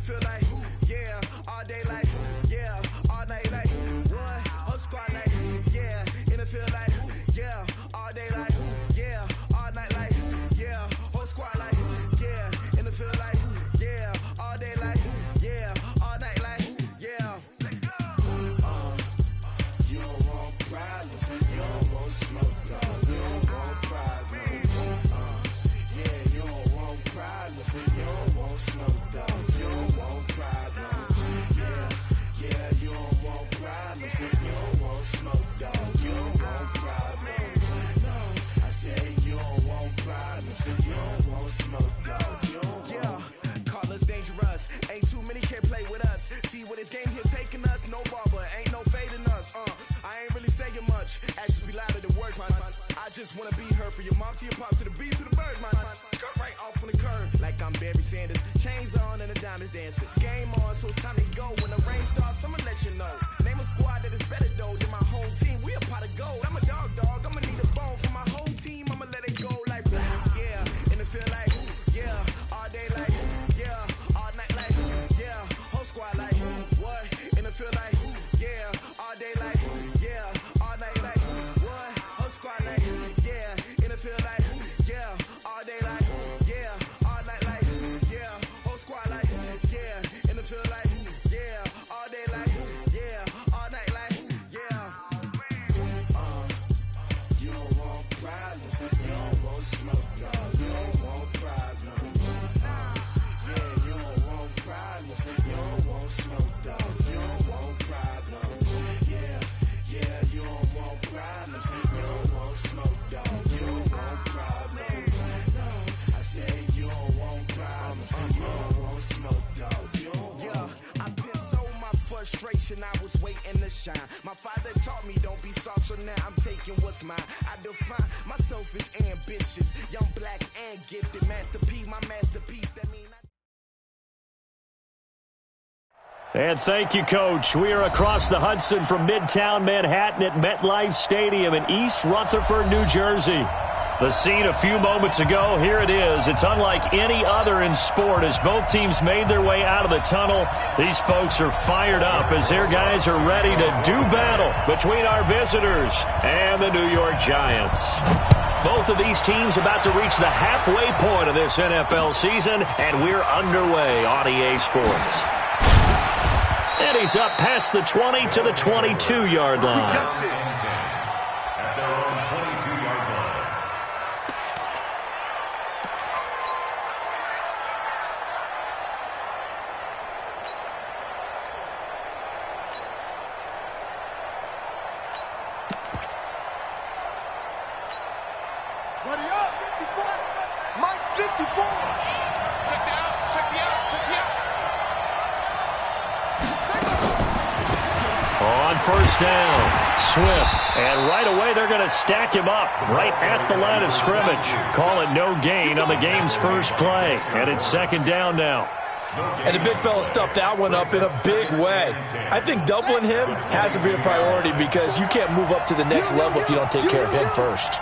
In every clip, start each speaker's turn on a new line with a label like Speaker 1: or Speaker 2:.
Speaker 1: it feel like, yeah, all day like, yeah, all night like, what? Whole squad like, yeah, and it feel like, yeah, all day like, yeah, all night like, yeah, whole squad like, yeah, and it feel like, yeah, all day like, yeah, all night like, yeah. You don't want problems, you don't want smoke, dog. You don't want problems, yeah, you don't want problems, you don't want smoke, dog. You don't want problems, yeah, you don't want problems, you don't want smoke, dog. You don't want problems, no, I said you don't want problems, you don't want smoke, dog. You don't want. Call us dangerous, ain't too many can play with us. See what this game here taking us, no barber, ain't no fading us, I ain't really saying much, actions be louder than words, man. I just wanna be heard from your mom to your pop to the beat to the birds, man. Cut right off on the curve, like I'm Barry Sanders. Chains on and the diamonds dancing. Game on, so it's time to go. When the rain starts, I'ma let you know. Name a squad that is better though than my home team. We a pot of gold. I'm a dog. I'ma need a bone for my whole team. I'ma let it go like, yeah, and it feel like, yeah, all day like, yeah, all night like, yeah, whole squad like, what? And it feel like, yeah, all day like, yeah, all night like, what? Whole squad like, yeah, and it feel like, yeah, all day like, yeah, all night like, yeah, whole squad like, yeah, and it feel like, yeah, all day like, yeah, all night like, yeah. You don't want problems, you don't want smoke, dog. You don't want problems, yeah, you don't want problems, you don't want smoke, dog. You don't want problems, yeah, you don't want problems, you don't want smoke, dog. You don't want problems, no, I said you don't want problems, you don't want smoke, dog. You don't want. Yeah, I put so my frustration, I was waiting to shine. My father taught me don't be soft, so now I'm taking what's mine. I define myself as ambitious, young, black, and gifted. Master P, my masterpiece, that mean
Speaker 2: And thank you, Coach. We are across the Hudson from Midtown Manhattan at MetLife Stadium in East Rutherford, New Jersey. The scene a few moments ago, here it is. It's unlike any other in sport as both teams made their way out of the tunnel. These folks are fired up as their guys are ready to do battle between our visitors and the New York Giants. Both of these teams about to reach the halfway point of this NFL season, and we're underway on EA Sports. And he's up past the 20 to the 22-yard line. First down, Swift, and right away they're going to stack him up right at the line of scrimmage. Call it no gain on the game's first play, and it's second down now.
Speaker 3: And the big fella stuffed that one up in a big way. I think doubling him has to be a priority because you can't move up to the next level if you don't take care of him first.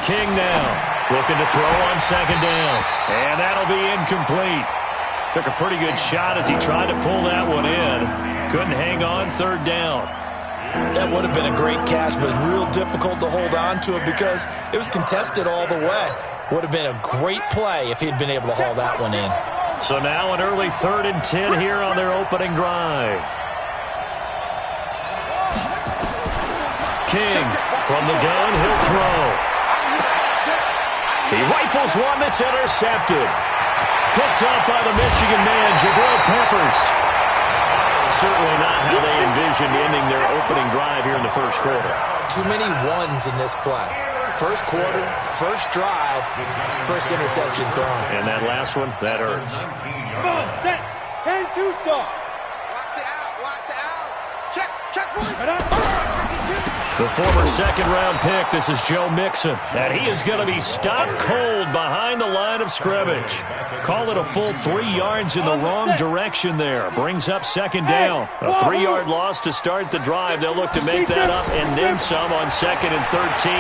Speaker 2: King now. Looking to throw on second down. And that'll be incomplete. Took a pretty good shot as he tried to pull that one in. Couldn't hang on third down.
Speaker 3: That would have been a great catch, but real difficult to hold on to it because it was contested all the way. Would have been a great play if he'd been able to haul that one in.
Speaker 2: So now an early 3rd and 10 here on their opening drive. King from the gun, he'll throw. He rifles one that's intercepted. Picked up by the Michigan man, Jabril Peppers. Certainly not how they envisioned ending their opening drive here in the first quarter.
Speaker 3: Too many ones in this play. First quarter, first drive, first interception thrown.
Speaker 2: And that last one, that hurts.
Speaker 4: Come on, set. 10-2 start. Watch the out. Check.
Speaker 2: The former second-round pick, this is Joe Mixon. And he is going to be stopped cold behind the line of of scrimmage. Call it a full 3 yards in the wrong direction there. Brings up second down. A 3-yard loss to start the drive. They'll look to make that up and then some on 2nd and 13.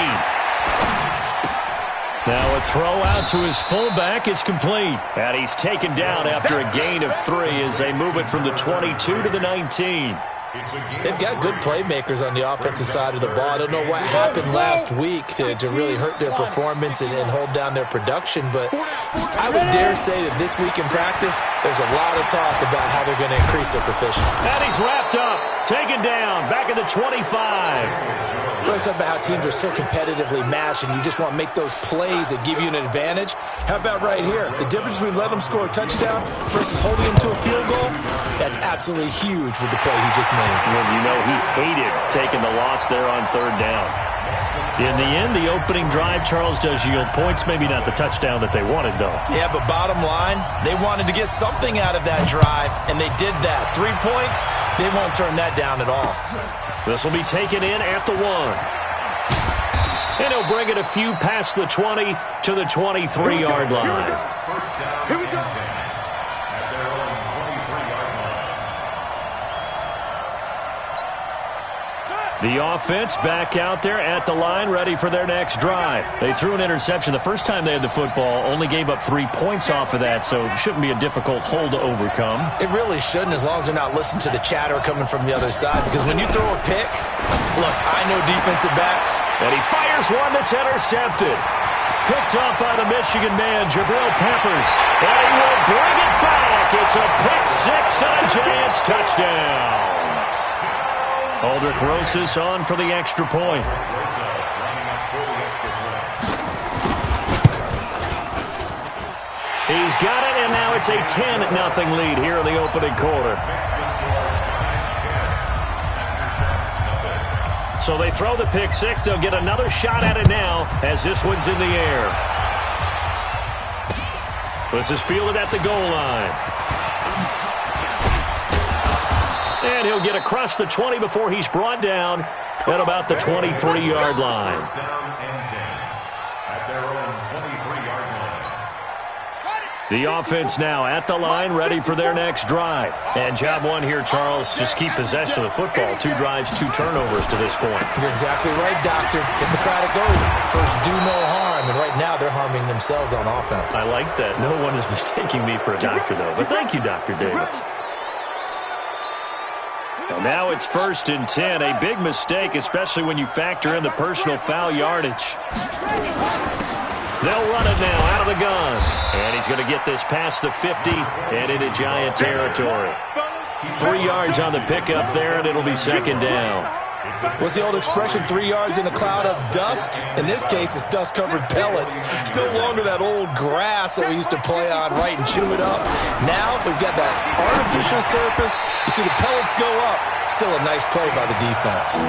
Speaker 2: Now a throw out to his fullback is complete. And he's taken down after a gain of 3 as they move it from the 22 to the 19.
Speaker 3: They've got good playmakers on the offensive side of the ball. I don't know what happened last week to really hurt their performance and hold down their production, but I would dare say that this week in practice, there's a lot of talk about how they're going to increase their proficiency.
Speaker 2: And he's wrapped up, taken down, back at the 25.
Speaker 3: We're talking about how teams are so competitively matched, and you just want to make those plays that give you an advantage. How about right here? The difference between letting them score a touchdown versus holding them to a field goal, that's absolutely huge with the play he just made.
Speaker 2: Well, you know he hated taking the loss there on 3rd down. In the end, the opening drive, Charles, does yield points. Maybe not the touchdown that they wanted, though.
Speaker 3: Yeah, but bottom line, they wanted to get something out of that drive, and they did that. 3 points, they won't turn that down at all.
Speaker 2: This will be taken in at the 1. And he'll bring it a few past the 20 to the 23-yard line.
Speaker 4: Here we go.
Speaker 2: The offense back out there at the line, ready for their next drive. They threw an interception the first time they had the football, only gave up 3 points off of that, so it shouldn't be a difficult hole to overcome.
Speaker 3: It really shouldn't, as long as they're not listening to the chatter coming from the other side, because when you throw a pick, look, I know defensive backs.
Speaker 2: And he fires one that's intercepted. Picked up by the Michigan man, Jabril Peppers. And he will bring it back. It's a pick 6 and a Giants touchdown. Aldrich Rosas on for the extra point. He's got it, and now it's a 10-0 lead here in the opening quarter. So they throw the pick 6. They'll get another shot at it now as this one's in the air. This is fielded at the goal line. And he'll get across the 20 before he's brought down at about the 23-yard line. The offense now at the line, ready for their next drive. And job 1 here, Charles, just keep possession of the football. 2 drives, 2 turnovers to this point.
Speaker 3: You're exactly right, Doctor. Hippocratic oath. First, do no harm. And right now, they're harming themselves on offense.
Speaker 2: I like that. No one is mistaking me for a doctor, though. But thank you, Dr. Davis. And now it's 1st and 10. A big mistake, especially when you factor in the personal foul yardage. They'll run it now out of the gun. And he's going to get this past the 50 and into Giant territory. 3 yards on the pickup there, and it'll be 2nd down.
Speaker 3: What's the old expression, 3 yards in a cloud of dust? In this case, it's dust-covered pellets. It's no longer that old grass that we used to play on, right, and chew it up. Now we've got that artificial surface. You see the pellets go up. Still a nice play by the defense.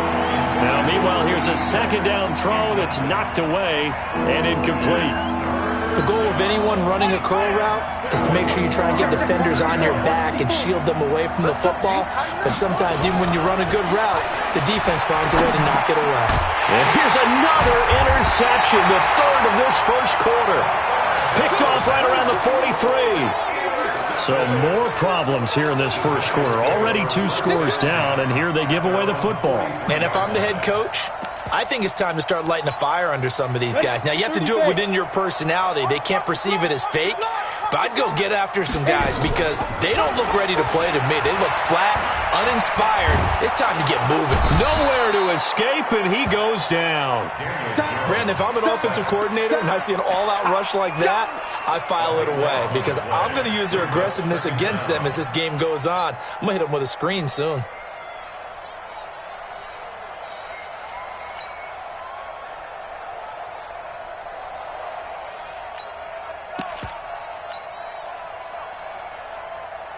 Speaker 2: Now, meanwhile, here's a 2nd down throw that's knocked away and incomplete.
Speaker 3: The goal of anyone running a curl route is to make sure you try and get defenders on your back and shield them away from the football. But sometimes, even when you run a good route, the defense finds a way to knock it away.
Speaker 2: And here's another interception, the 3rd of this first quarter. Picked off right around the 43. So more problems here in this first quarter. Already 2 scores down, and here they give away the football.
Speaker 3: And if I'm the head coach, I think it's time to start lighting a fire under some of these guys. Now, you have to do it within your personality. They can't perceive it as fake. But I'd go get after some guys because they don't look ready to play to me. They look flat, uninspired. It's time to get moving.
Speaker 2: Nowhere to escape, and he goes down.
Speaker 3: Brandon, if I'm an offensive coordinator and I see an all-out rush like that, I file it away because I'm going to use their aggressiveness against them as this game goes on. I'm going to hit them with a screen soon.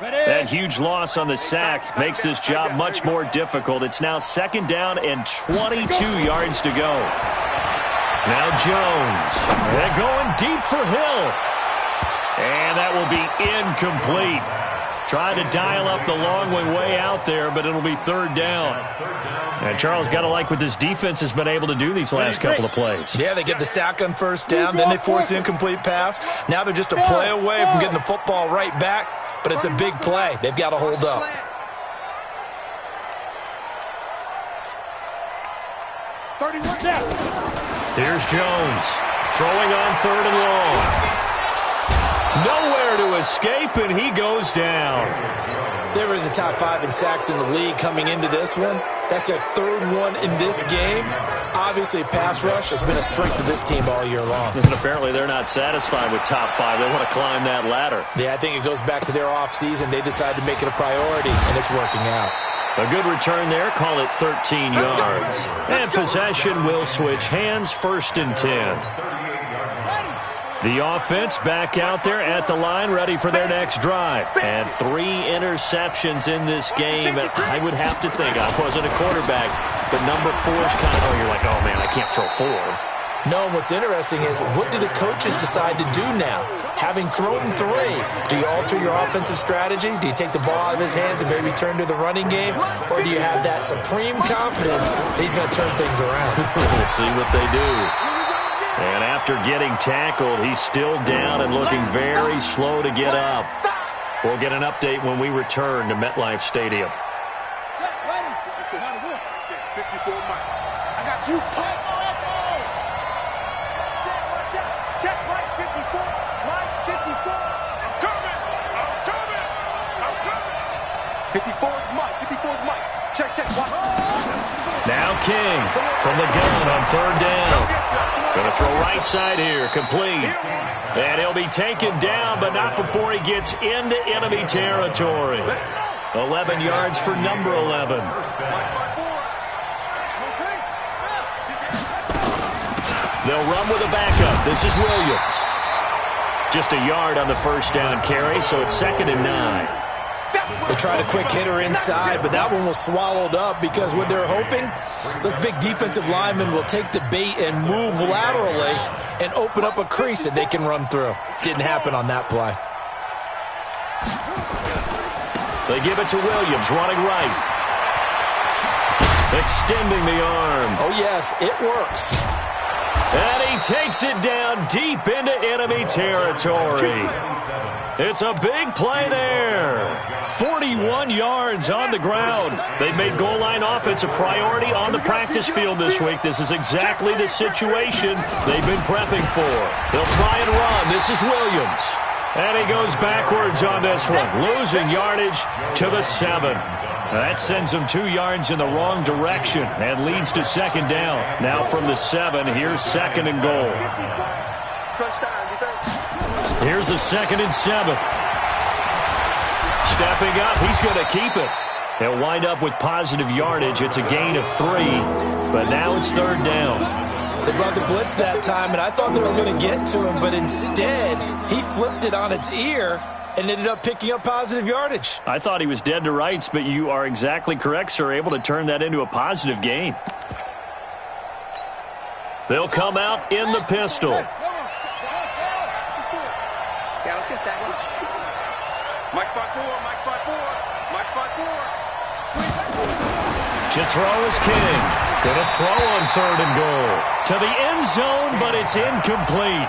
Speaker 2: That huge loss on the sack makes this job much more difficult. It's now 2nd down and 22 yards to go. Now Jones. They're going deep for Hill. And that will be incomplete. Tried to dial up the long way out there, but it'll be third down. And Charles, got to like what this defense has been able to do these last couple of plays.
Speaker 3: Yeah, they get the sack on first down, then they force the incomplete pass. Now they're just a play away from getting the football right back, but it's a big play. They've got to hold up.
Speaker 2: Here's Jones, throwing on third and long. Nowhere to escape, and he goes down.
Speaker 3: They were in the top 5 in sacks in the league coming into this one. That's their third one in this game. Obviously, pass rush has been a strength of this team all year long.
Speaker 2: And apparently they're not satisfied with top 5. They want to climb that ladder.
Speaker 3: Yeah, I think it goes back to their offseason. They decided to make it a priority, and it's working out.
Speaker 2: A good return there. Call it 13 yards. And possession will switch hands, 1st and 10. The offense back out there at the line, ready for their next drive. And 3 interceptions in this game. And I would have to think, I wasn't a quarterback, but number 4 is kind of, you're like, oh, man, I can't throw 4.
Speaker 3: No, what's interesting is, what do the coaches decide to do now? Having thrown 3, do you alter your offensive strategy? Do you take the ball out of his hands and maybe turn to the running game? Or do you have that supreme confidence that he's going to turn things around?
Speaker 2: We'll see what they do. And after getting tackled, he's still down and looking very slow to get up. We'll get an update when we return to MetLife Stadium.
Speaker 4: Check, ready. 54 Mike. I got you, Pike. Check right, 54. Mike, 54. I'm coming. 54 is Mike. 54 is Mike. Check. Watch.
Speaker 2: Now King from the gun on third down. Going to throw right side here, complete. And he'll be taken down, but not before he gets into enemy territory. 11 yards for number 11. They'll run with a backup. This is Williams. Just a yard on the first down carry, so it's 2nd and 9.
Speaker 3: They tried a quick hitter inside, but that one was swallowed up because what they're hoping, those big defensive linemen will take the bait and move laterally and open up a crease that they can run through. Didn't happen on that play.
Speaker 2: They give it to Williams, running right. Extending the arm.
Speaker 3: Oh, yes, it works.
Speaker 2: And he takes it down deep into enemy territory. It's a big play there. 41 yards on the ground. They've made goal line offense a priority on the practice field this week. This is exactly the situation they've been prepping for. They'll try and run. This is Williams. And he goes backwards on this one, losing yardage to the 7. That sends him 2 yards in the wrong direction and leads to 2nd down. Now from the 7, here's 2nd and goal. Here's a 2nd and 7. Stepping up, he's going to keep it. He'll wind up with positive yardage. It's a gain of 3, but now it's 3rd down.
Speaker 3: They brought the blitz that time, and I thought they were going to get to him, but instead, he flipped it on its ear and ended up picking up positive yardage.
Speaker 2: I thought he was dead to rights, but you are exactly correct, sir. Able to turn that into a positive gain. They'll come out in the pistol.
Speaker 4: Yeah, let's get sack lunch. Mike 5-4, Mike 5-4, Mike 5-4.
Speaker 2: To throw is King. Going to throw on 3rd and goal. To the end zone, but it's incomplete.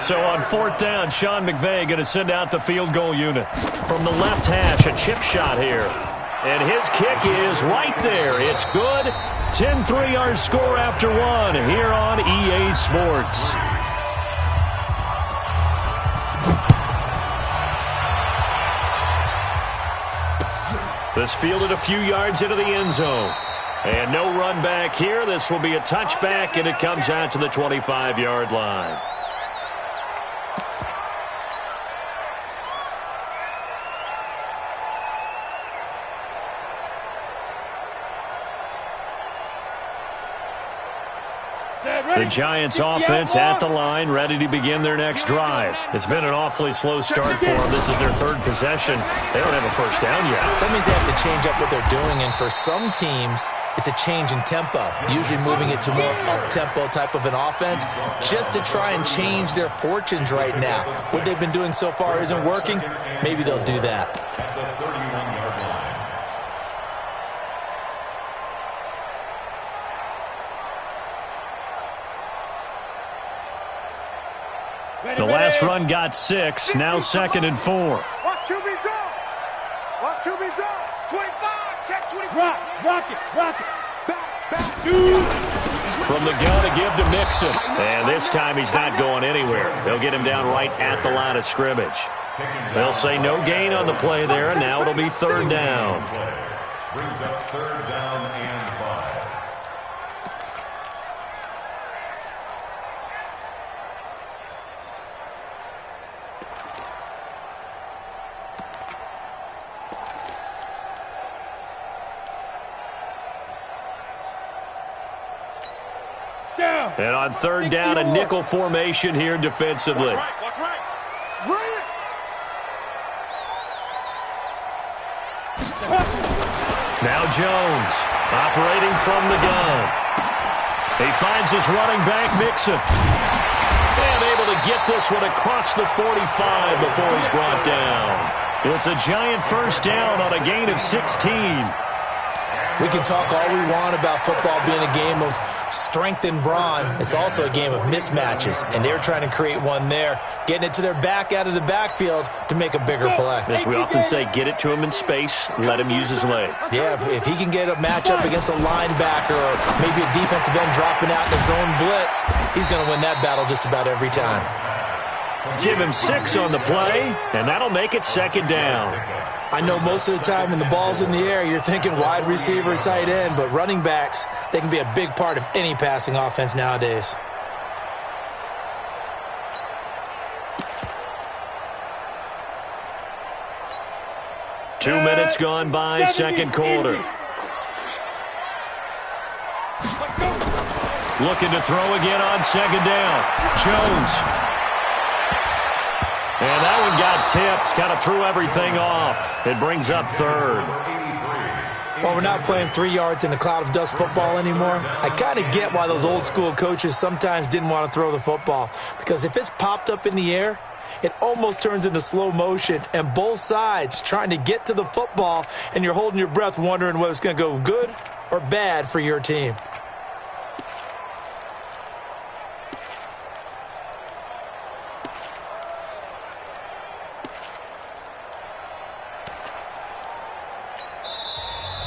Speaker 2: So on 4th down, Sean McVay going to send out the field goal unit. From the left hash, a chip shot here. And his kick is right there. It's good. 10 3-yard score after 1 here on EA Sports. This fielded a few yards into the end zone. And no run back here. This will be a touchback, and it comes out to the 25-yard line. The Giants offense at the line, ready to begin their next drive. It's been an awfully slow start for them. This is their 3rd possession. They don't have a first down yet.
Speaker 3: So that means they have to change up what they're doing, and for some teams, it's a change in tempo, usually moving it to more up-tempo type of an offense just to try and change their fortunes right now. What they've been doing so far isn't working. Maybe they'll do that.
Speaker 2: The last run got 6, now 2nd and 4.
Speaker 4: Watch QB drop. Watch QB drop. 25, check 25. Rock it. Back. Shoot.
Speaker 2: From the gun to give to Mixon. And this time he's not going anywhere. They'll get him down right at the line of scrimmage. They'll say no gain on the play there, and now it'll be 3rd down.
Speaker 5: Brings up 3rd down and 5.
Speaker 2: And on 3rd down, a nickel formation here defensively.
Speaker 4: Watch right. Bring it.
Speaker 2: Now Jones, operating from the gun. He finds his running back, Mixon. And able to get this one across the 45 before he's brought down. It's a giant 1st down on a gain of 16.
Speaker 3: We can talk all we want about football being a game of strength and brawn. It's also a game of mismatches, and they're trying to create one there, getting it to their back out of the backfield to make a bigger play.
Speaker 2: As we often say, get it to him in space, let him use his leg.
Speaker 3: Yeah, if he can get a matchup against a linebacker or maybe a defensive end dropping out in a zone blitz, he's going to win that battle just about every time.
Speaker 2: Give him 6 on the play, and that'll make it 2nd down.
Speaker 3: I know most of the time when the ball's in the air, you're thinking wide receiver, tight end, but running backs, they can be a big part of any passing offense nowadays.
Speaker 2: Two minutes gone by, 2nd quarter. Looking to throw again on 2nd down. Jones. And that one got tipped, kind of threw everything off. It brings up 3rd.
Speaker 3: Well, we're not playing 3 yards in a cloud of dust football anymore. I kind of get why those old school coaches sometimes didn't want to throw the football. Because if it's popped up in the air, it almost turns into slow motion. And both sides trying to get to the football, and you're holding your breath wondering whether it's going to go good or bad for your team.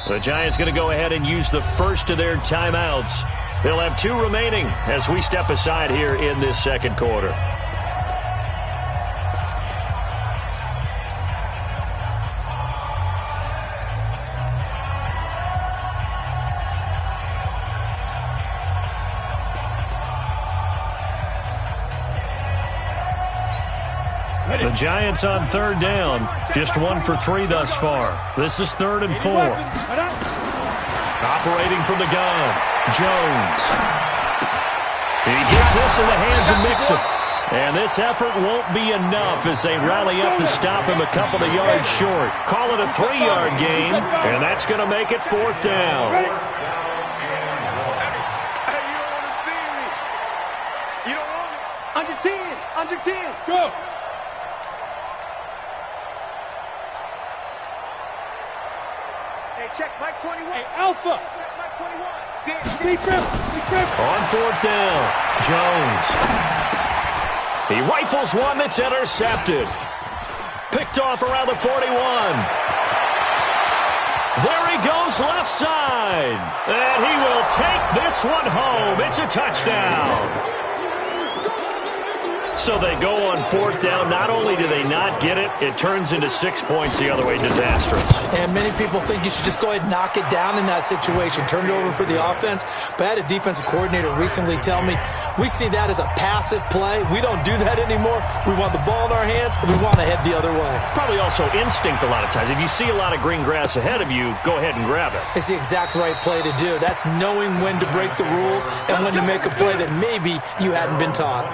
Speaker 2: The Giants going to go ahead and use the first of their timeouts. They'll have 2 remaining as we step aside here in this 2nd quarter. The Giants on 3rd down, just 1 for 3 thus far. This is 3rd and 4. Operating from the gun, Jones. He gets this in the hands of Mixon. And this effort won't be enough as they rally up to stop him a couple of yards short. Call it a 3-yard gain, and that's going to make it 4th down.
Speaker 4: Hey, you don't want to see me. You don't want it. Under 10. Go. Hey, check Mike 21. Hey, Alpha. Check Mike 21. Deep grip.
Speaker 2: On 4th down, Jones. He rifles one that's intercepted. Picked off around the 41. There he goes left side. And he will take this one home. It's a touchdown. So they go on 4th down. Not only do they not get it, it turns into 6 points the other way. Disastrous.
Speaker 3: And many people think you should just go ahead and knock it down in that situation, turn it over for the offense. But I had a defensive coordinator recently tell me, we see that as a passive play. We don't do that anymore. We want the ball in our hands, and we want to head the other way.
Speaker 2: Probably also instinct a lot of times. If you see a lot of green grass ahead of you, go ahead and grab it.
Speaker 3: It's the exact right play to do. That's knowing when to break the rules and when to make a play that maybe you hadn't been taught.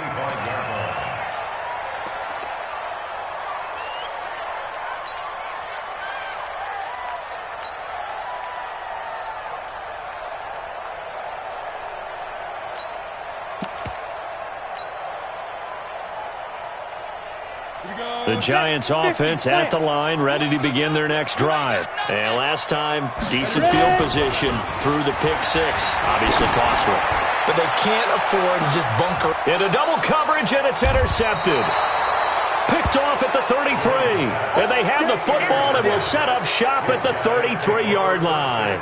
Speaker 2: The Giants offense at the line, ready to begin their next drive. And last time, decent field position through the pick six. Obviously costly.
Speaker 3: But they can't afford to just bunker.
Speaker 2: Into double coverage, and it's intercepted. Picked off at the 33. And they have the football and will set up shop at the 33-yard line.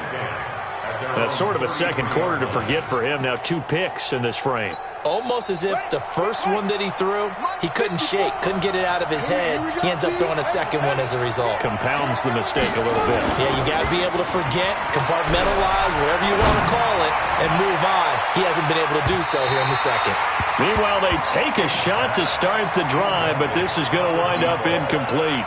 Speaker 2: That's sort of a second quarter to forget for him. Now 2 picks in this frame.
Speaker 3: Almost as if the first one that he threw, he couldn't shake, couldn't get it out of his head. He ends up throwing a second one as a result.
Speaker 2: Compounds the mistake a little bit.
Speaker 3: Yeah, you got to be able to forget, compartmentalize, whatever you want to call it, and move on. He hasn't been able to do so here in the second.
Speaker 2: Meanwhile, they take a shot to start the drive, but this is going to wind up incomplete.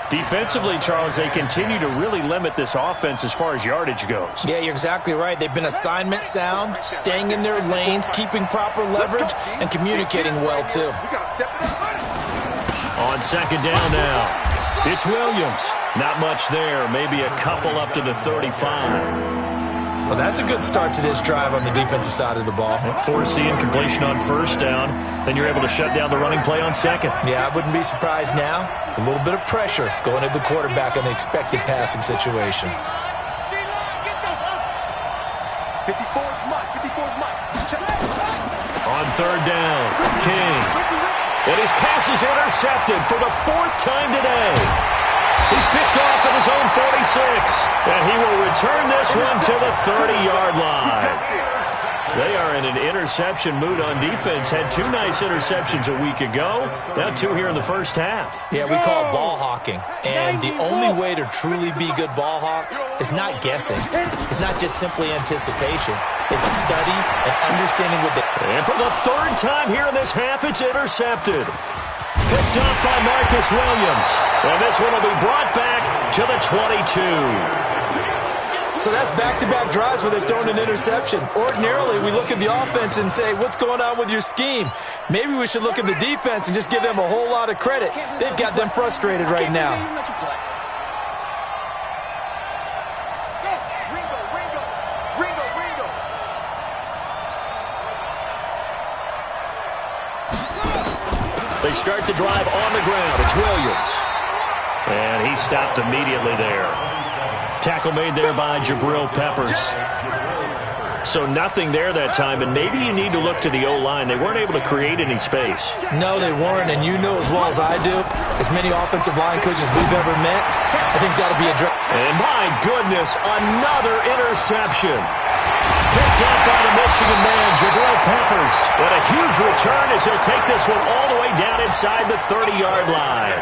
Speaker 2: Defensively, Charles, they continue to really limit this offense as far as yardage goes.
Speaker 3: Yeah, you're exactly right. They've been assignment sound, staying in their lanes, keeping proper leverage, and communicating well, too.
Speaker 2: On second down now, it's Williams. Not much there, maybe a couple up to the 35.
Speaker 3: Well, that's a good start to this drive on the defensive side of the ball.
Speaker 2: Forcing completion on first down. Then you're able to shut down the running play on second.
Speaker 3: Yeah, I wouldn't be surprised now. A little bit of pressure going at the quarterback in an expected passing situation.
Speaker 4: 54's Mike. 54's Mike.
Speaker 2: On third down, King. And his pass is intercepted for the 4th time today. He's picked off at his own 46, and he will return this one to the 30-yard line. They are in an interception mood on defense. Had 2 nice interceptions a week ago. Now 2 here in the first half.
Speaker 3: Yeah, we call it ball hawking. And the only way to truly be good ball hawks is not guessing. It's not just simply anticipation. It's study and understanding what they...
Speaker 2: And for the 3rd time here in this half, it's intercepted. Picked up by Marcus Williams. And this one will be brought back to the 22.
Speaker 3: So that's back-to-back drives where they've thrown an interception. Ordinarily, we look at the offense and say, what's going on with your scheme? Maybe we should look at the defense and just give them a whole lot of credit. They've got them frustrated right now.
Speaker 2: They start the drive on the ground. It's Williams. And he stopped immediately there. Tackle made there by Jabril Peppers. So nothing there that time, and maybe you need to look to the O-line. They weren't able to create any space.
Speaker 3: No, they weren't, and you know as well as I do, as many offensive line coaches we've ever met, I think that'll be a...
Speaker 2: And my goodness, another interception. Picked up by the Michigan man, Jabril Peppers. And a huge return as he'll take this one all the way down inside the 30-yard line.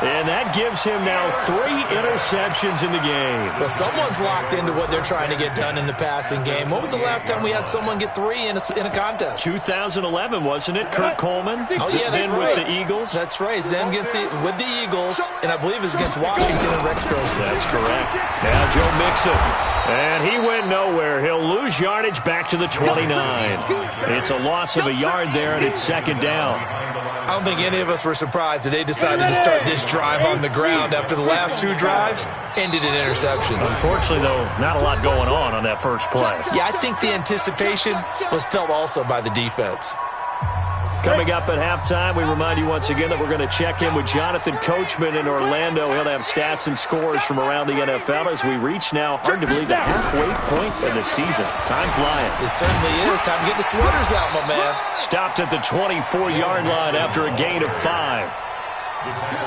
Speaker 2: And that gives him now 3 interceptions in the game.
Speaker 3: Well, someone's locked into what they're trying to get done in the passing game. When was the last time we had someone get 3 in a contest?
Speaker 2: 2011, wasn't it? Kurt Coleman?
Speaker 3: Oh, yeah, that's
Speaker 2: then
Speaker 3: right.
Speaker 2: With the Eagles?
Speaker 3: That's right. It's then with the Eagles, and I believe it's against Washington and Rex Grossman.
Speaker 2: That's correct. Now Joe Mixon. And he went nowhere. He'll lose yardage back to the 29. It's a loss of a yard there, and it's second down.
Speaker 3: I don't think any of us were surprised that they decided to start this drive on the ground after the last 2 drives ended in interceptions.
Speaker 2: Unfortunately, though, not a lot going on that first play.
Speaker 3: Yeah, I think the anticipation was felt also by the defense.
Speaker 2: Coming up at halftime, we remind you once again that we're going to check in with Jonathan Coachman in Orlando. He'll have stats and scores from around the NFL as we reach now, hard to believe, the halfway point of the season. Time flying.
Speaker 3: It certainly is. Time to get the sweaters out, my man.
Speaker 2: Stopped at the 24-yard line after a gain of 5.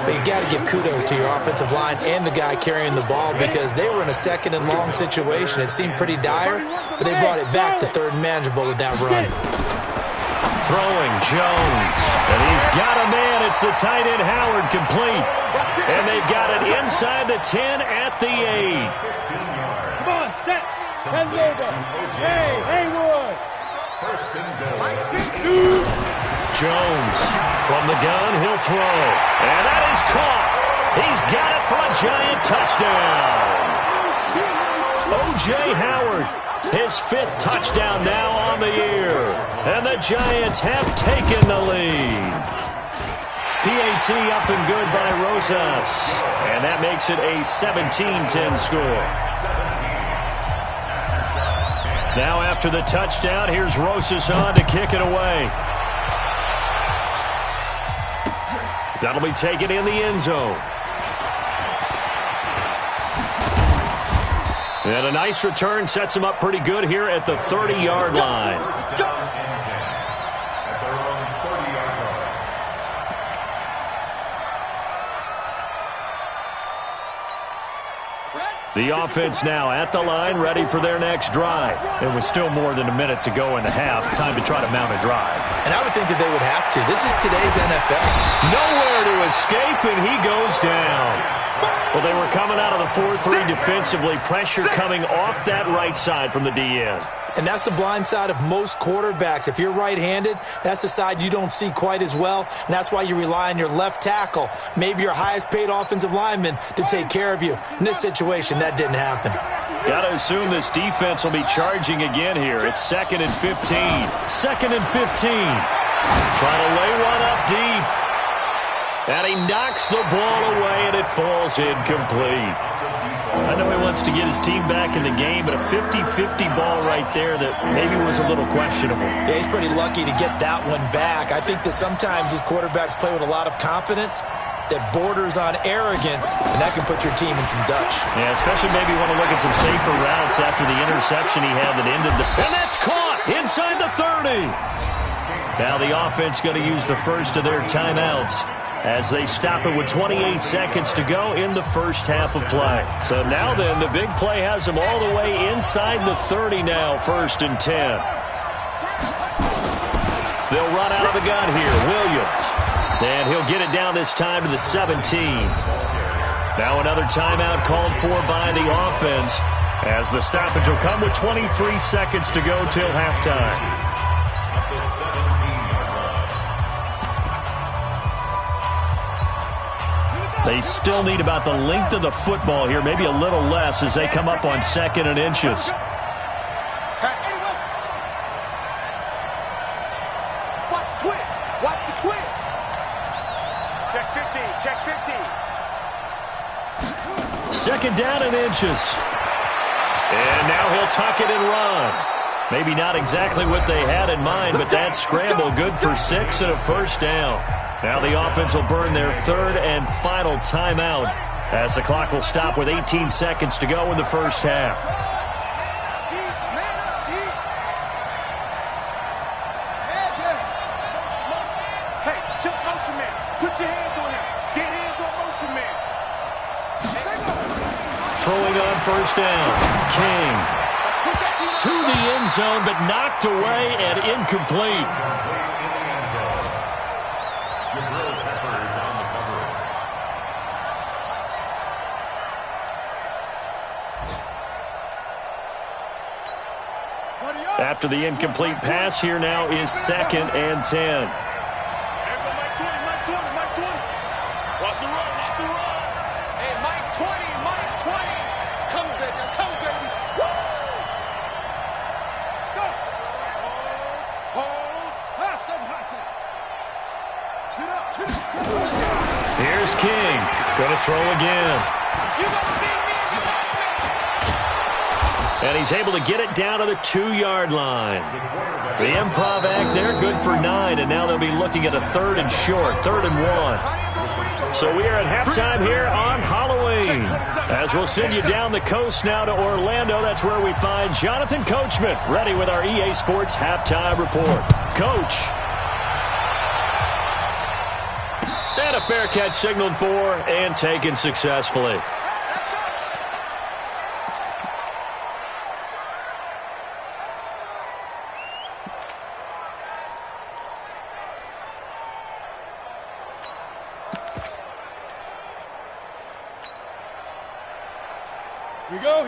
Speaker 3: But you got to give kudos to your offensive line and the guy carrying the ball because they were in a second and long situation. It seemed pretty dire, but they brought it back to third and manageable with that run.
Speaker 2: Throwing Jones, and he's got a man. It's the tight end Howard, complete. And they've got it inside the 10 at the 8.
Speaker 4: Come on, set. 10 over. Hey, Haywood.
Speaker 5: First and goal.
Speaker 2: Jones from the gun, he'll throw. And that is caught. He's got it for a giant touchdown. O.J. Howard, his 5th touchdown now on the year. And the Giants have taken the lead. PAT up and good by Rosas. And that makes it a 17-10 score. Now after the touchdown, here's Rosas on to kick it away. That'll be taken in the end zone. And a nice return sets him up pretty good here at the 30-yard line. The offense now at the line, ready for their next drive. And with still more than a minute to go in the half, time to try to mount a drive.
Speaker 3: And I would think that they would have to. This is today's NFL.
Speaker 2: Nowhere to escape, and he goes down. Well, they were coming out of the 4-3 defensively. Pressure coming off that right side from the DN.
Speaker 3: And that's the blind side of most quarterbacks. If you're right-handed, that's the side you don't see quite as well. And that's why you rely on your left tackle, maybe your highest-paid offensive lineman, to take care of you. In this situation, that didn't happen.
Speaker 2: Got to assume this defense will be charging again here. It's 2nd and 15. 2nd and 15. Trying to lay one up deep. And he knocks the ball away, and it falls incomplete. I know he wants to get his team back in the game, but a 50-50 ball right there that maybe was a little questionable.
Speaker 3: Yeah, he's pretty lucky to get that one back. I think that sometimes these quarterbacks play with a lot of confidence that borders on arrogance, and that can put your team in some Dutch.
Speaker 2: Yeah, especially maybe want to look at some safer routes after the interception he had that ended the... And that's caught inside the 30. Now the offense going to use the first of their timeouts as they stop it with 28 seconds to go in the first half of play. So now then, the big play has them all the way inside the 30 now, 1st and 10. They'll run out of the gun here. Williams. And he'll get it down this time to the 17. Now another timeout called for by the offense as the stoppage will come with 23 seconds to go till halftime. They still need about the length of the football here, maybe a little less as they come up on 2nd and inches.
Speaker 4: Watch the twist. Watch the twist. Check 15. Check 15.
Speaker 2: 2nd down and inches. And now he'll tuck it and run. Maybe not exactly what they had in mind, but that scramble good for 6 and a 1st down. Now the offense will burn their 3rd and final timeout as the clock will stop with 18 seconds to go in the first half.
Speaker 4: Hey, check motion man. Put your hands on him. Get hands on motion man.
Speaker 2: Throwing on 1st down. King to the end zone, but knocked away and incomplete. After the incomplete pass, here now is 2nd and 10.
Speaker 4: Watch the run, watch the run. Hey, Mike 20, Mike 20. Come, baby, come, baby. Woo! Go. Hold. Hustle. Shoot up.
Speaker 2: Here's King. Gonna throw again.
Speaker 4: You gonna see me?
Speaker 2: And he's able to get it down to the 2-yard line. The improv act there, good for 9, and now they'll be looking at a 3rd and short, 3rd and 1. So we are at halftime here on Halloween. As we'll send you down the coast now to Orlando, that's where we find Jonathan Coachman, ready with our EA Sports Halftime Report. Coach. And a fair catch signaled for and taken successfully.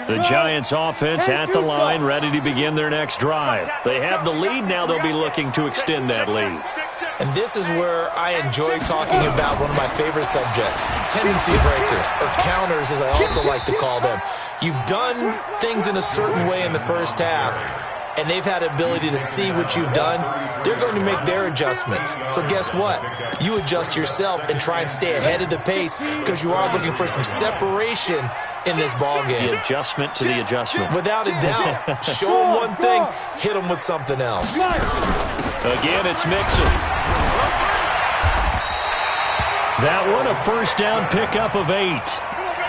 Speaker 2: The Giants offense at the line, ready to begin their next drive. They have the lead. Now they'll be looking to extend that lead.
Speaker 3: And this is where I enjoy talking about one of my favorite subjects, tendency breakers, or counters as I also like to call them. You've done things in a certain way in the first half, and they've had the ability to see what you've done. They're going to make their adjustments. So guess what? You adjust yourself and try and stay ahead of the pace because you are looking for some separation in this ball game.
Speaker 2: The adjustment to the adjustment.
Speaker 3: Without a doubt. Show them one thing, hit them with something else.
Speaker 2: Again, it's Mixon. That one a first down pickup of 8.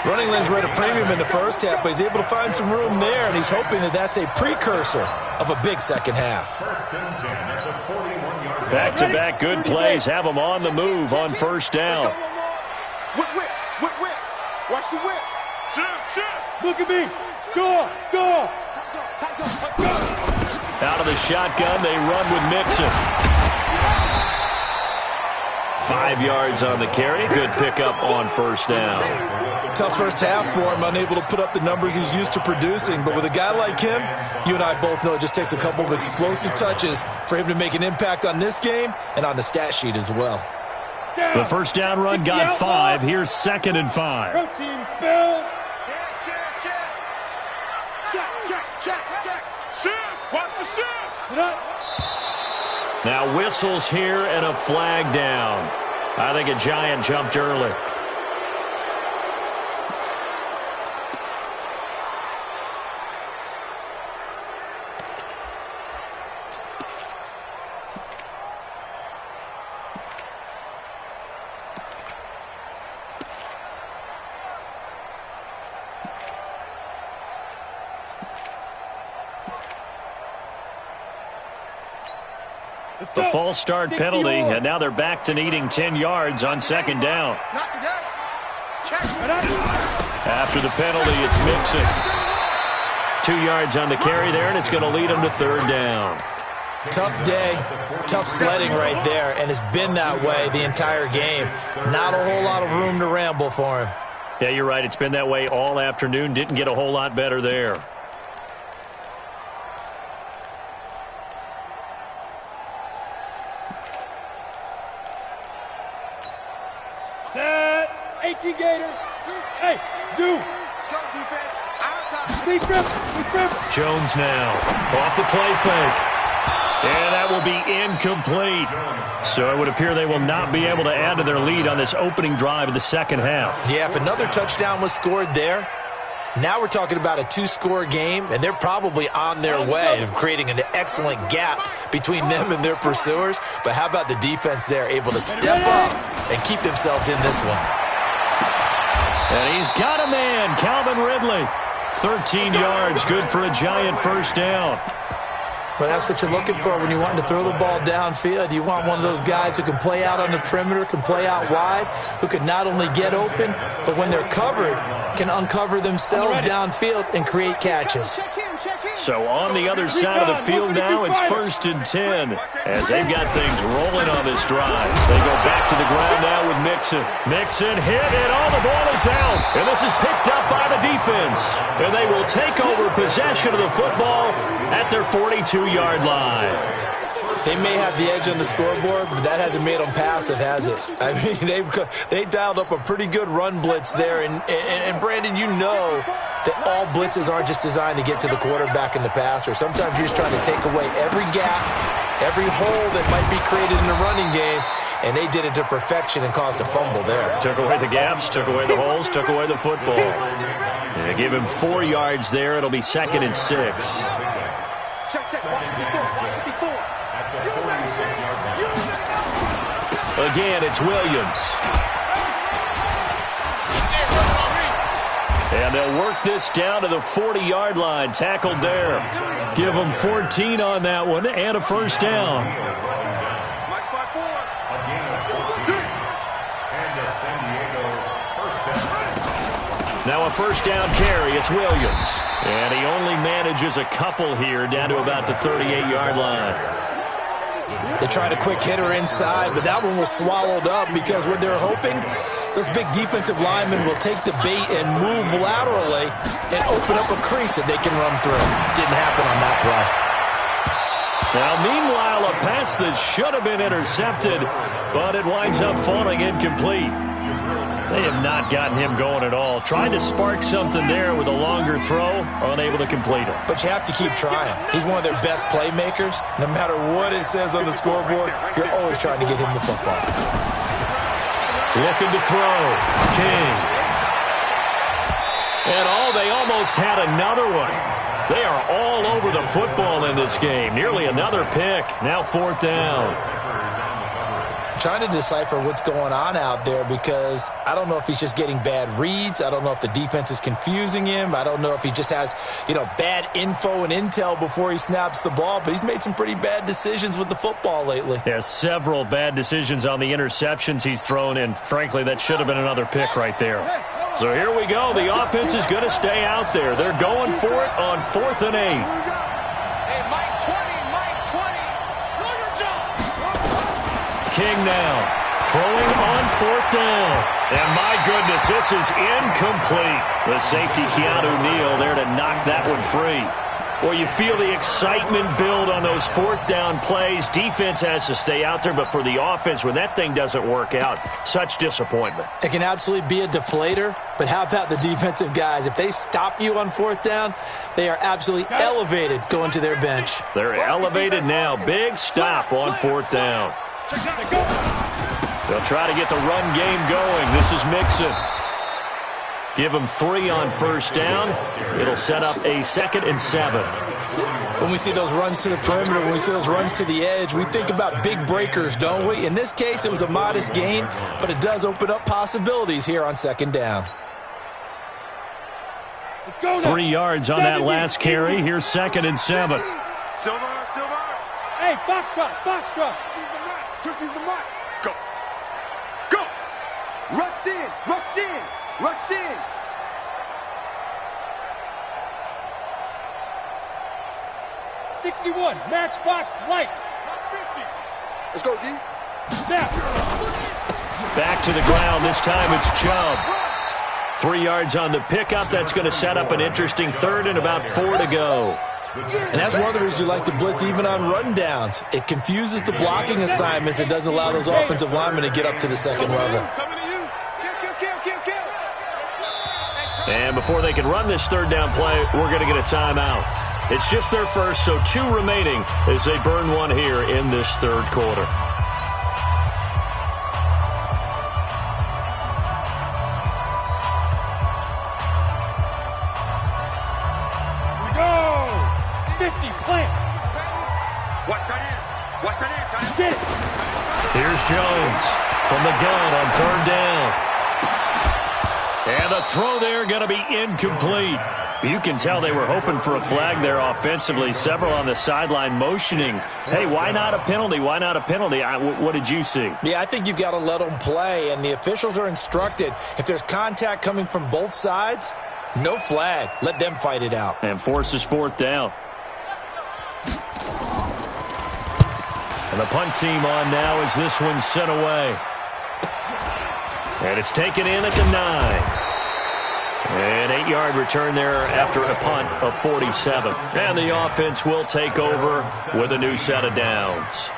Speaker 3: Running lanes were at a premium in the first half, but he's able to find some room there, and he's hoping that that's a precursor of a big second half.
Speaker 2: Back-to-back good plays have them on the move on first down.
Speaker 4: Whip. Watch the whip. Shift. Look at me. Score.
Speaker 2: Out of the shotgun, they run with Mixon. 5 yards on the carry. Good pickup on first down.
Speaker 3: Tough first half for him, unable to put up the numbers he's used to producing. But with a guy like him, you and I both know it just takes a couple of explosive touches for him to make an impact on this game and on the stat sheet as well.
Speaker 2: The first down run got 5. Here's 2nd and 5.
Speaker 4: Protein spill. Check. Shift. Watch the shift.
Speaker 2: Now whistles here and a flag down. I think a Giant jumped early. The false start penalty, and now they're back to needing 10 yards on 2nd down. After the penalty, it's Mixon. 2 yards on the carry there, and it's going to lead them to 3rd down.
Speaker 3: Tough day, tough sledding right there, and it's been that way the entire game. Not a whole lot of room to ramble for him.
Speaker 2: Yeah, you're right. It's been that way all afternoon. Didn't get a whole lot better there.
Speaker 4: Set. 18 Gator. Hey, Zoo. Let's go, defense. Deep grip.
Speaker 2: Jones now off the play fake. And that will be incomplete. So it would appear they will not be able to add to their lead on this opening drive of the second half.
Speaker 3: Yeah, if another touchdown was scored there, now we're talking about a 2-score game, and they're probably on their way of creating an excellent gap between them and their pursuers. But how about the defense there, able to step up and keep themselves in this one?
Speaker 2: And he's got a man, Calvin Ridley. 13 yards, good for a Giant first down.
Speaker 3: Well, that's what you're looking for when you want to throw the ball downfield. You want one of those guys who can play out on the perimeter, can play out wide, who can not only get open, but when they're covered, can uncover themselves downfield and create catches.
Speaker 2: So on the other side of the field now, it's 1st and 10 as they've got things rolling on this drive. They go back to the ground now with Mixon. Mixon hit, and all the ball is out. And this is picked up by the defense. And they will take over possession of the football at their 42-yard line.
Speaker 3: They may have the edge on the scoreboard, but that hasn't made them passive, has it? I mean, they dialed up a pretty good run blitz there. And Brandon, you know that all blitzes aren't just designed to get to the quarterback and the passer. Sometimes you're just trying to take away every gap, every hole that might be created in the running game, and they did it to perfection and caused a fumble there.
Speaker 2: Took away the gaps, took away the holes, took away the football. They give him 4 yards there. It'll be 2nd and 6. Again, it's Williams. And they'll work this down to the 40-yard line. Tackled there. Give them 14 on that one and a first down. Now a first down carry. It's Williams. And he only manages a couple here down to about the 38-yard line.
Speaker 3: They tried a quick hitter inside, but that one was swallowed up because what they're hoping, those big defensive linemen will take the bait and move laterally and open up a crease that they can run through. Didn't happen on that play.
Speaker 2: Now, meanwhile, a pass that should have been intercepted, but it winds up falling incomplete. They have not gotten him going at all. Trying to spark something there with a longer throw, unable to complete it.
Speaker 3: But you have to keep trying. He's one of their best playmakers. No matter what it says on the scoreboard, you're always trying to get him the football.
Speaker 2: Looking to throw. King. And they almost had another one. They are all over the football in this game. Nearly another pick. Now 4th down.
Speaker 3: trying to decipher what's going on out there because I don't know if he's just getting bad reads. I don't know if the defense is confusing him. I don't know if he just has, bad info and intel before he snaps the ball. But he's made some pretty bad decisions with the football lately.
Speaker 2: Yeah, several bad decisions on the interceptions he's thrown, and frankly, that should have been another pick right there. So here we go. The offense is going to stay out there. They're going for it on 4th and 8. King now, throwing on 4th down. And my goodness, this is incomplete. The safety, Keanu Neal, there to knock that one free. Well, you feel the excitement build on those 4th down plays. Defense has to stay out there, but for the offense, when that thing doesn't work out, such disappointment.
Speaker 3: It can absolutely be a deflator, but how about the defensive guys? If they stop you on 4th down, they are absolutely elevated going to their bench.
Speaker 2: They're elevated now. Big stop on 4th down. They'll try to get the run game going. This is Mixon. Give them 3 on 1st down. It'll set up a 2nd and 7.
Speaker 3: When we see those runs to the perimeter, when we see those runs to the edge, we think about big breakers, don't we? In this case, it was a modest gain, but it does open up possibilities here on 2nd down.
Speaker 2: 3 yards on that last carry. Here's 2nd and 7.
Speaker 4: Silver. Hey, Foxtrot. Turkey's the mark. Go. Rush in. 61, matchbox lights. Let's go, D. Snap.
Speaker 2: Back to the ground. This time it's Chubb. 3 yards on the pickup. That's going to set up an interesting 3rd and about 4 to go.
Speaker 3: And that's one of the reasons you like to blitz even on rundowns. It confuses the blocking assignments. It doesn't allow those offensive linemen to get up to the 2nd level.
Speaker 2: And before they can run this 3rd down play, we're going to get a timeout. It's just their first, so 2 remaining as they burn one here in this 3rd quarter. Here's Jones from the gun on 3rd down. And the throw there going to be incomplete. You can tell they were hoping for a flag there offensively. Several on the sideline motioning, hey, why not a penalty? Why not a penalty? What did you see?
Speaker 3: Yeah, I think you've got to let them play, and the officials are instructed. If there's contact coming from both sides, no flag. Let them fight it out.
Speaker 2: And forces 4th down. And the punt team on now as this one's sent away. And it's taken in at the 9. An 8-yard return there after a punt of 47. And the offense will take over with a new set of downs.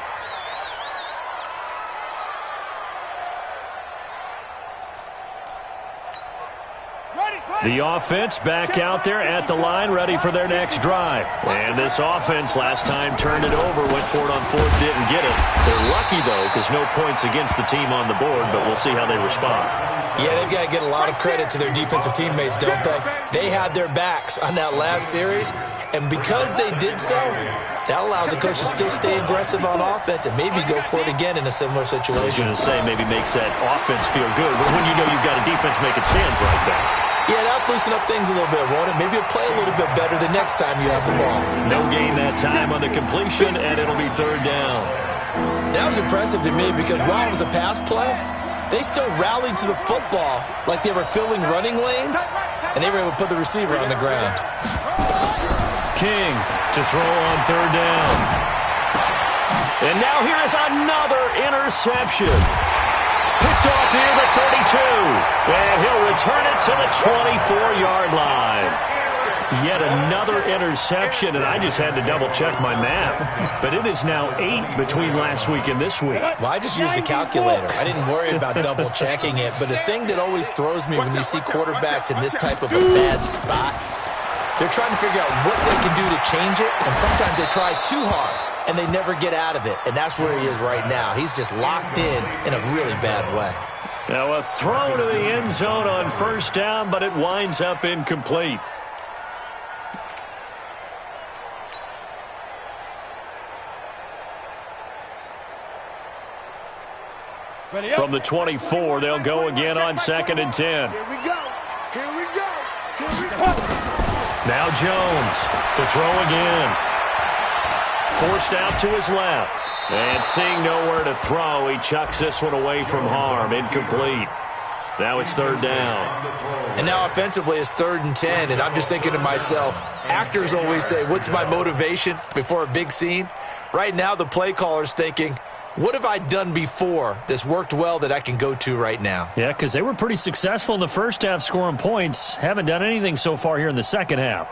Speaker 2: The offense back out there at the line, ready for their next drive. And this offense last time turned it over, went for it on 4th, didn't get it. They're lucky, though, because no points against the team on the board, but we'll see how they respond.
Speaker 3: Yeah, they've got to get a lot of credit to their defensive teammates, don't they? They had their backs on that last series, and because they did so, that allows the coach to still stay aggressive on offense and maybe go for it again in a similar situation.
Speaker 2: I was going to say maybe makes that offense feel good, but when you know you've got a defense making stands like that.
Speaker 3: Yeah, that'll loosen up things a little bit, won't it? Maybe you'll play a little bit better the next time you have the ball.
Speaker 2: No gain that time on the completion, and it'll be 3rd down.
Speaker 3: That was impressive to me because while it was a pass play, they still rallied to the football like they were filling running lanes, and they were able to put the receiver on the ground.
Speaker 2: King to throw on 3rd down. And now here is another interception. Picked off near the 32. And he'll return it to the 24-yard line. Yet another interception, and I just had to double-check my math. But it is now 8 between last week and this week.
Speaker 3: Well, I just used the calculator. I didn't worry about double-checking it. But the thing that always throws me when you see quarterbacks in this type of a bad spot, they're trying to figure out what they can do to change it, and sometimes they try too hard, and they never get out of it. And that's where he is right now. He's just locked in a really bad way.
Speaker 2: Now a throw to the end zone on 1st down, but it winds up incomplete. From the 24, they'll go again on 2nd and 10.
Speaker 4: Here we go. Here we go. Here we go.
Speaker 2: Now Jones to throw again. Forced out to his left. And seeing nowhere to throw, he chucks this one away from harm. Incomplete. Now it's 3rd down.
Speaker 3: And now offensively it's 3rd and 10, and I'm just thinking to myself, actors always say, what's my motivation before a big scene? Right now the play caller's thinking, what have I done before that's worked well that I can go to right now?
Speaker 2: Yeah, because they were pretty successful in the first half scoring points. Haven't done anything so far here in the second half.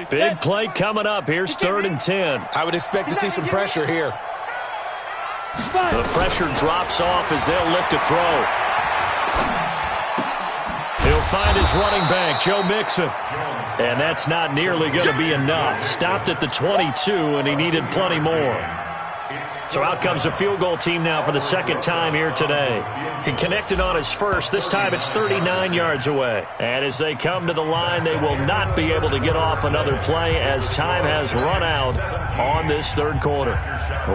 Speaker 2: Big play coming up. Here's 3rd and 10.
Speaker 3: I would expect to see some pressure here.
Speaker 2: The pressure drops off as they'll look to throw. He'll find his running back, Joe Mixon. And that's not nearly going to be enough. Stopped at the 22, and he needed plenty more. So out comes the field goal team now for the 2nd time here today. He connected on his first. This time it's 39 yards away. And as they come to the line, they will not be able to get off another play as time has run out on this 3rd quarter.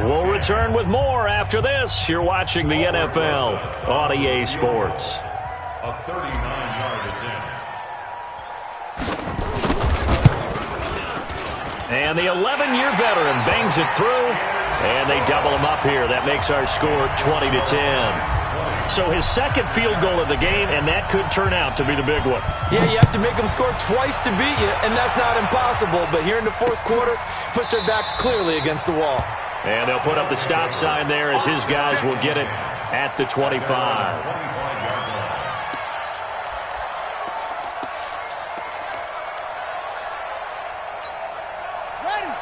Speaker 2: We'll return with more after this. You're watching the NFL on EA Sports.
Speaker 5: A 39-yard attempt.
Speaker 2: And the 11-year veteran bangs it through. And they double him up here. That makes our score 20-10. So his 2nd field goal of the game, and that could turn out to be the big one.
Speaker 3: Yeah, you have to make them score twice to beat you, and that's not impossible. But here in the 4th quarter, puts their backs clearly against the wall.
Speaker 2: And they'll put up the stop sign there as his guys will get it at the 25.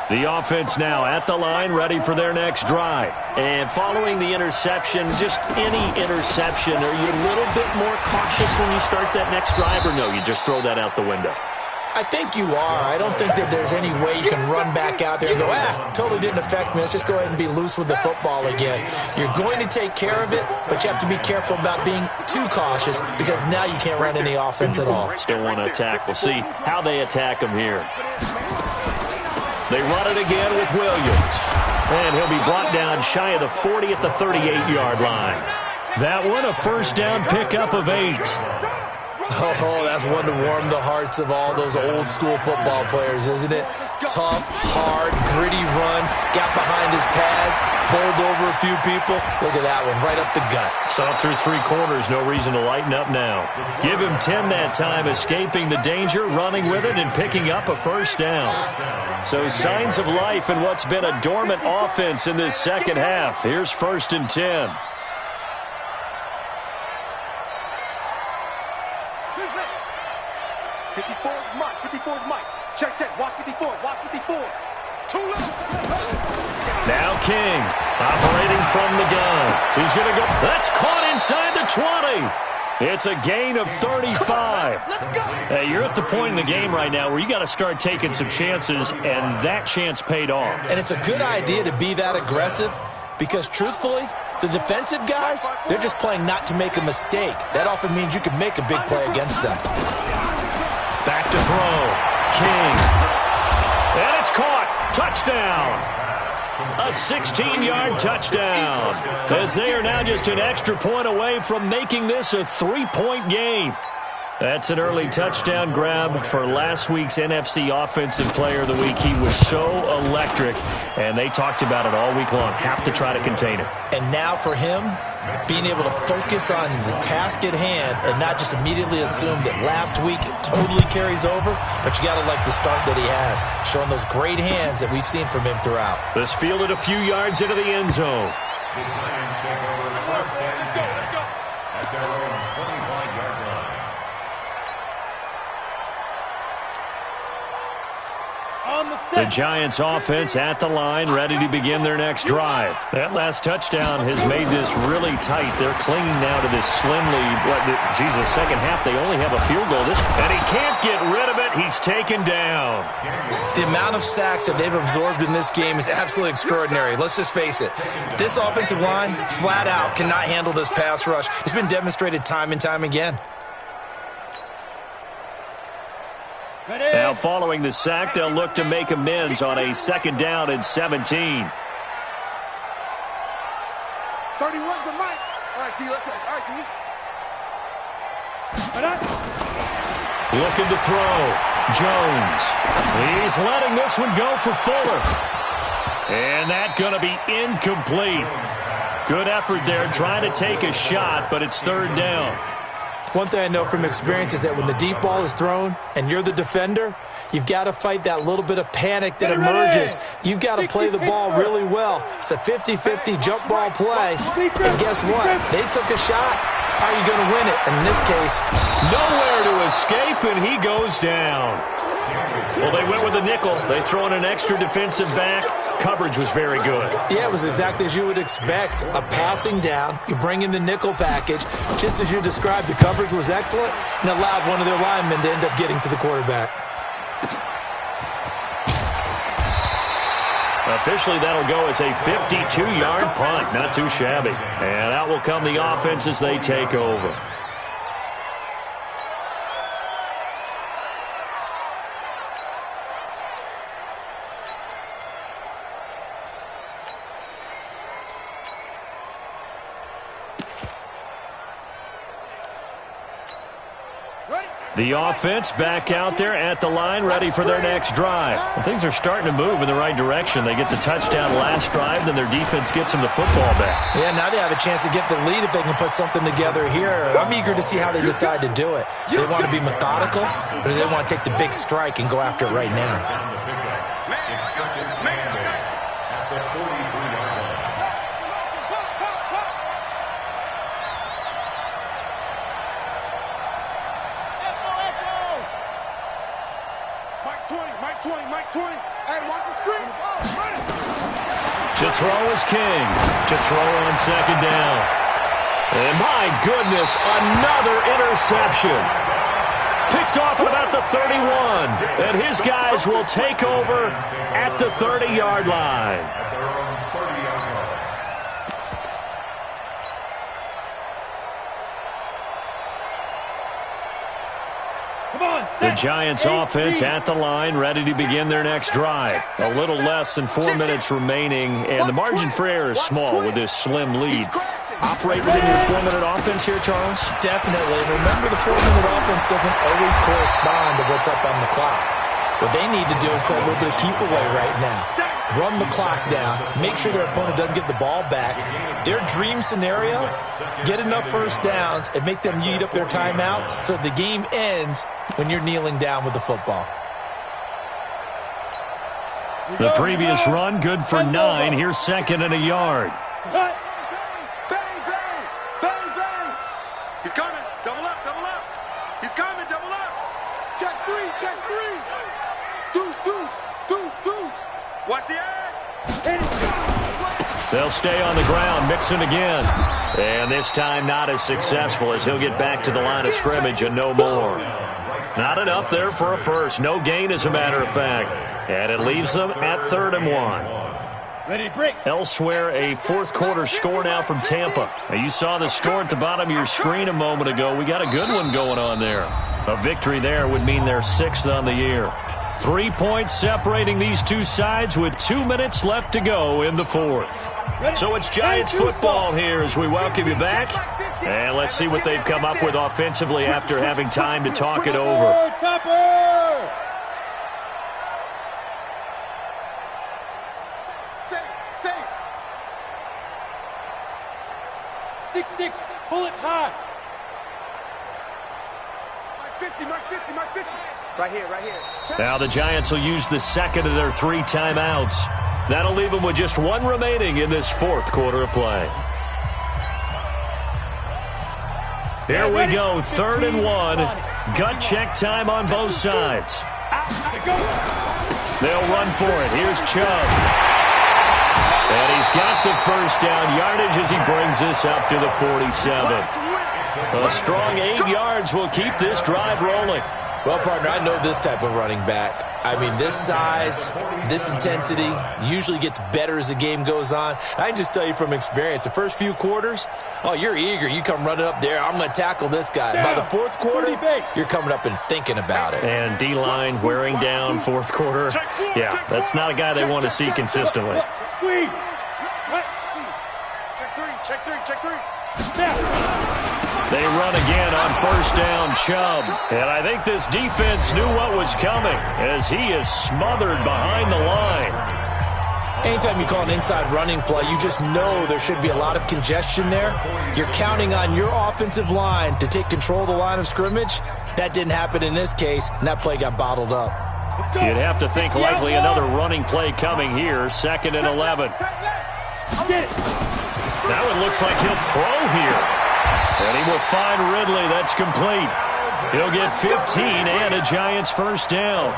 Speaker 2: The offense now at the line, ready for their next drive. And following the interception, just any interception, are you a little bit more cautious when you start that next drive, or no, you just throw that out the window?
Speaker 3: I think you are. I don't think that there's any way you can run back out there and go, totally didn't affect me. Let's just go ahead and be loose with the football again. You're going to take care of it, but you have to be careful about being too cautious because now you can't run any offense at all.
Speaker 2: Still want to attack. We'll see how they attack him here. They run it again with Williams. And he'll be brought down shy of the 40 at the 38-yard line. That one, a 1st down pickup of 8.
Speaker 3: Oh, that's one to warm the hearts of all those old-school football players, isn't it? Tough, hard, gritty run, got behind his pads, bowled over a few people. Look at that one, right up the gut.
Speaker 2: Saw through 3 quarters, no reason to lighten up now. Give him 10 that time, escaping the danger, running with it, and picking up a 1st down. So signs of life in what's been a dormant offense in this 2nd half. Here's 1st and 10.
Speaker 4: 54's Mike. 54's Mike. Check. Watch 54. Watch 54. Too low.
Speaker 2: Now King operating from the gun. He's going to go. That's caught inside the 20. It's a gain of 35.
Speaker 4: Let's go.
Speaker 2: Hey, you're at the point in the game right now where you got to start taking some chances, and that chance paid off.
Speaker 3: And it's a good idea to be that aggressive because, truthfully, the defensive guys, they're just playing not to make a mistake. That often means you can make a big play against them.
Speaker 2: Back to throw. King. And it's caught. Touchdown. A 16-yard touchdown. As they are now just an extra point away from making this a 3-point game. That's an early touchdown grab for last week's NFC Offensive Player of the Week. He was so electric, and they talked about it all week long. Have to try to contain it.
Speaker 3: And now for him, being able to focus on the task at hand and not just immediately assume that last week it totally carries over, but you got to like the start that he has, showing those great hands that we've seen from him throughout.
Speaker 2: This fielded a few yards into the end zone.
Speaker 5: The Giants take over 1st and 10 at their own 25-yard line.
Speaker 2: The Giants offense at the line, ready to begin their next drive. That last touchdown has made this really tight. They're clinging now to this slim lead. Second half, they only have a field goal. And he can't get rid of it. He's taken down.
Speaker 3: The amount of sacks that they've absorbed in this game is absolutely extraordinary. Let's just face it. This offensive line, flat out, cannot handle this pass rush. It's been demonstrated time and time again.
Speaker 2: Now following the sack, they'll look to make amends on a 2nd down and 17.
Speaker 4: 31's the Mike. All right, D, let's go. All right, D.
Speaker 2: Looking to throw. Jones. He's letting this one go for Fuller. And that's going to be incomplete. Good effort there trying to take a shot, but it's third down.
Speaker 3: One thing I know from experience is that when the deep ball is thrown and you're the defender, you've got to fight that little bit of panic that emerges. You've got to play the ball really well. It's a 50-50 jump ball play. And guess what? They took a shot. How are you going to win it? And in this case,
Speaker 2: nowhere to escape, and he goes down. Well, they went with a nickel. They throw in an extra defensive back. Coverage was very good.
Speaker 3: Yeah, it was exactly as you would expect. A passing down. You bring in the nickel package. Just as you described, the coverage was excellent and allowed one of their linemen to end up getting to the quarterback.
Speaker 2: Officially, that'll go as a 52-yard punt. Not too shabby. And out will come the offense as they take over. The offense back out there at the line, ready for their next drive. Well, things are starting to move in the right direction. They get the touchdown last drive, then their defense gets them the football back.
Speaker 3: Yeah, now they have a chance to get the lead if they can put something together here. I'm eager to see how they decide to do it. Do they want to be methodical, or do they want to take the big strike and go after it right now?
Speaker 2: To throw is King. To throw on second down. And my goodness, another interception. Picked off at about the 31. And his guys will take over at the 30-yard line. The Giants offense at the line, ready to begin their next drive. A little less than 4 minutes remaining, and the margin for error is small with this slim lead. Operate within your 4-minute offense here, Charles?
Speaker 3: Definitely. And remember, the 4-minute offense doesn't always correspond to what's up on the clock. What they need to do is play a little bit of keep away right now. Run the clock down. Make sure their opponent doesn't get the ball back. Their dream scenario, get enough first downs and make them eat up their timeouts so the game ends when you're kneeling down with the football.
Speaker 2: The previous run, good for 9. Here's second and a yard.
Speaker 4: Bang, bang, bang, bang. He's coming. Double up, double up. He's coming, double up. Check three, check three. Deuce, deuce, deuce, deuce. Watch the edge.
Speaker 2: They'll stay on the ground, mixing again. And this time not as successful as he'll get back to the line of scrimmage and no more. Not enough there for a first. No gain, as a matter of fact. And it leaves them at 3rd and 1.
Speaker 4: Ready to break.
Speaker 2: Elsewhere, a fourth-quarter score now from Tampa. Now, you saw the score at the bottom of your screen a moment ago. We got a good one going on there. A victory there would mean they're 6th on the year. 3 points separating these two sides with 2 minutes left to go in the fourth. So it's Giants football here as we welcome you back. And let's see what they've come up with offensively after having time to talk it over.
Speaker 4: Topper! 6-6, bullet high. Mark 50, Mark 50. Right here, right here.
Speaker 2: Now the Giants will use the second of their 3 timeouts. That'll leave them with just 1 remaining in this fourth quarter of play. Here we go, 3rd and 1. Gut check time on both sides. They'll run for it. Here's Chubb. And he's got the first down yardage as he brings this up to the 47. A strong 8 yards will keep this drive rolling.
Speaker 3: Well, partner, I know this type of running back. I mean, this size, this intensity usually gets better as the game goes on. I can just tell you from experience, the first few quarters, oh, you're eager. You come running up there, I'm going to tackle this guy. By the fourth quarter, you're coming up and thinking about it.
Speaker 2: And D-line wearing down fourth quarter. Yeah, that's not a guy they want to see consistently.
Speaker 4: Check three.
Speaker 2: They run again on first down, Chubb. And I think this defense knew what was coming as he is smothered behind the line.
Speaker 3: Anytime you call an inside running play, you just know there should be a lot of congestion there. You're counting on your offensive line to take control of the line of scrimmage. That didn't happen in this case, and that play got bottled up.
Speaker 2: You'd have to think likely another running play coming here, 2nd and 11. Now it looks like he'll throw here. And he will find Ridley. That's complete. He'll get 15 and a Giants first down.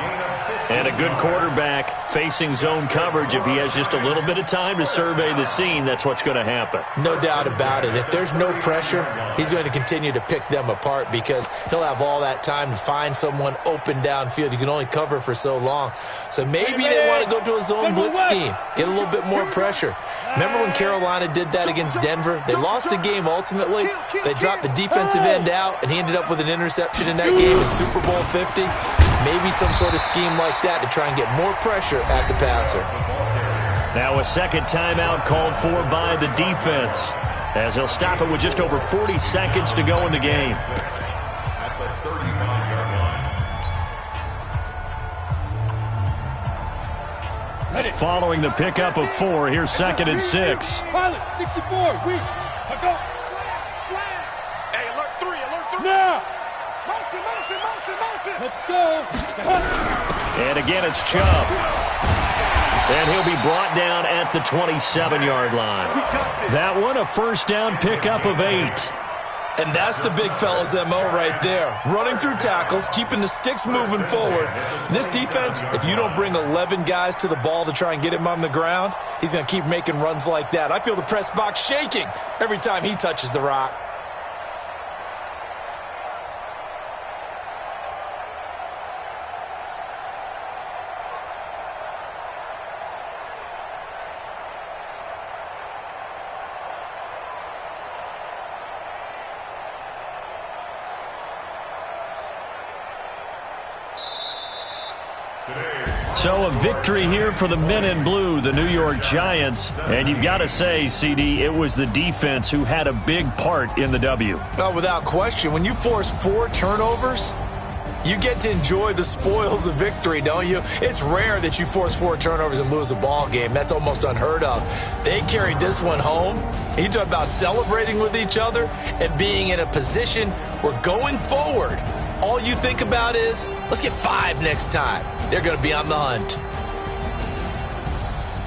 Speaker 2: And a good quarterback facing zone coverage. If he has just a little bit of time to survey the scene, that's what's going to happen.
Speaker 3: No doubt about it. If there's no pressure, he's going to continue to pick them apart because he'll have all that time to find someone open downfield. You can only cover for so long. So maybe they want to go to a zone blitz scheme, get a little bit more pressure. Remember when Carolina did that against Denver? They lost the game ultimately. They dropped the defensive end out, and he ended up with an interception in that game in Super Bowl 50. Maybe some sort of scheme like that to try and get more pressure at the passer.
Speaker 2: Now a second timeout called for by the defense as he'll stop it with just over 40 seconds to go in the game.
Speaker 5: At the 35-yard line.
Speaker 2: Following the pickup of 4, here's 2nd and 6.
Speaker 4: Pilot, 64, weak. Go. Hey, alert 3, alert 3. Now. Motion. Let's go.
Speaker 2: And again, it's Chubb. And he'll be brought down at the 27-yard line. That one, a first down pickup of 8.
Speaker 3: And that's the big fella's MO right there. Running through tackles, keeping the sticks moving forward. This defense, if you don't bring 11 guys to the ball to try and get him on the ground, he's going to keep making runs like that. I feel the press box shaking every time he touches the rock.
Speaker 2: So a victory here for the men in blue, the New York Giants. And you've got to say, CD, it was the defense who had a big part in the W.
Speaker 3: Oh, without question. When you force 4 turnovers, you get to enjoy the spoils of victory, don't you? It's rare that you force 4 turnovers and lose a ball game. That's almost unheard of. They carried this one home. You talk about celebrating with each other and being in a position where going forward, all you think about is, let's get 5 next time. They're going to be on the hunt.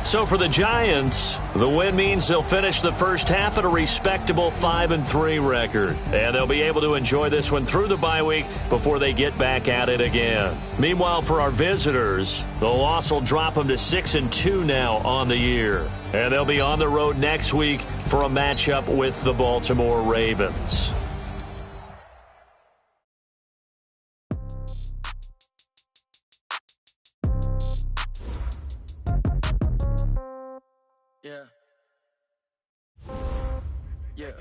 Speaker 2: So for the Giants, the win means they'll finish the first half at a respectable 5-3 record. And they'll be able to enjoy this one through the bye week before they get back at it again. Meanwhile, for our visitors, the loss will drop them to 6-2 now on the year. And they'll be on the road next week for a matchup with the Baltimore Ravens.
Speaker 3: Yeah.